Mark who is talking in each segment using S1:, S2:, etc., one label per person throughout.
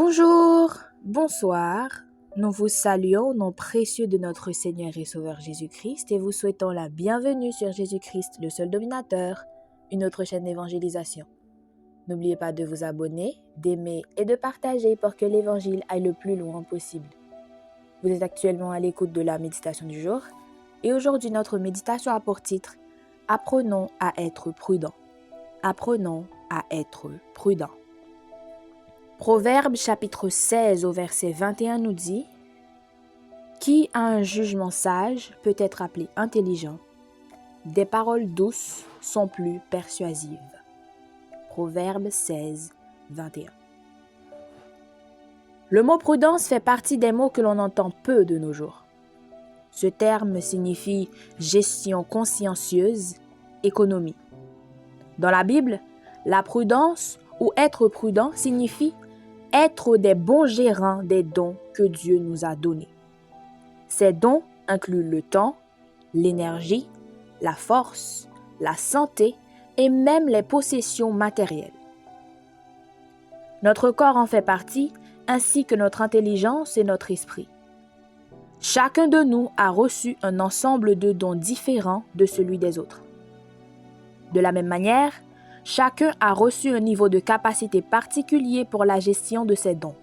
S1: Bonjour, bonsoir, nous vous saluons au nom précieux de notre Seigneur et Sauveur Jésus-Christ et vous souhaitons la bienvenue sur Jésus-Christ, le seul dominateur, une autre chaîne d'évangélisation. N'oubliez pas de vous abonner, d'aimer et de partager pour que l'évangile aille le plus loin possible. Vous êtes actuellement à l'écoute de la méditation du jour et aujourd'hui notre méditation a pour titre « Apprenons à être prudents ». Apprenons à être prudents. Proverbe chapitre 16 au verset 21 nous dit « Qui a un jugement sage peut être appelé intelligent. Des paroles douces sont plus persuasives. » Proverbe 16, 21. Le mot prudence fait partie des mots que l'on entend peu de nos jours. Ce terme signifie gestion consciencieuse, économie. Dans la Bible, la prudence ou être prudent signifie être des bons gérants des dons que Dieu nous a donnés. Ces dons incluent le temps, l'énergie, la force, la santé et même les possessions matérielles. Notre corps en fait partie, ainsi que notre intelligence et notre esprit. Chacun de nous a reçu un ensemble de dons différents de celui des autres. De la même manière, chacun a reçu un niveau de capacité particulier pour la gestion de ses dons.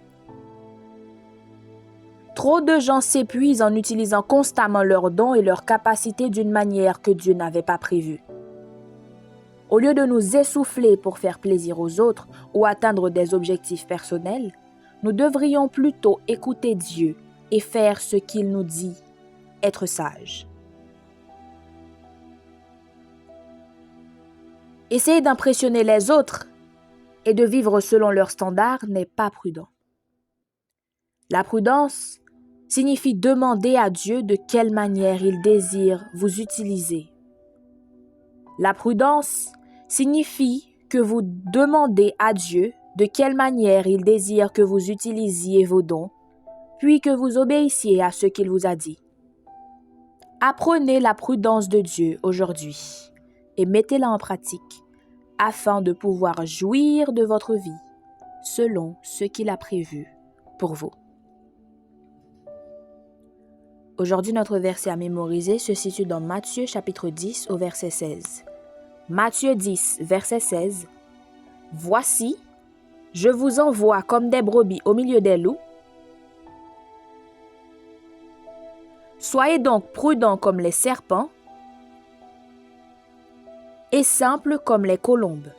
S1: Trop de gens s'épuisent en utilisant constamment leurs dons et leurs capacités d'une manière que Dieu n'avait pas prévue. Au lieu de nous essouffler pour faire plaisir aux autres ou atteindre des objectifs personnels, nous devrions plutôt écouter Dieu et faire ce qu'il nous dit, être sages. Essayer d'impressionner les autres et de vivre selon leurs standards n'est pas prudent. La prudence signifie demander à Dieu de quelle manière il désire vous utiliser. La prudence signifie que vous demandez à Dieu de quelle manière il désire que vous utilisiez vos dons, puis que vous obéissiez à ce qu'il vous a dit. Apprenez la prudence de Dieu aujourd'hui et mettez-la en pratique afin de pouvoir jouir de votre vie selon ce qu'il a prévu pour vous. Aujourd'hui, notre verset à mémoriser se situe dans Matthieu chapitre 10 au verset 16. Matthieu 10, verset 16. « Voici, je vous envoie comme des brebis au milieu des loups. Soyez donc prudents comme les serpents et simples comme les colombes. »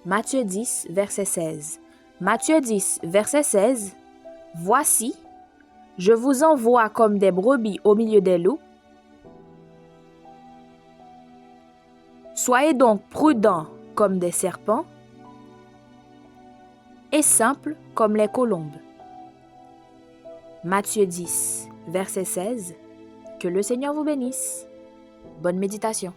S1: Matthieu 10, verset 16. Matthieu 10, verset 16. « Voici, je vous envoie comme des brebis au milieu des loups. Soyez donc prudents comme des serpents et simples comme les colombes. » Matthieu 10, verset 16. Que le Seigneur vous bénisse. Bonne méditation.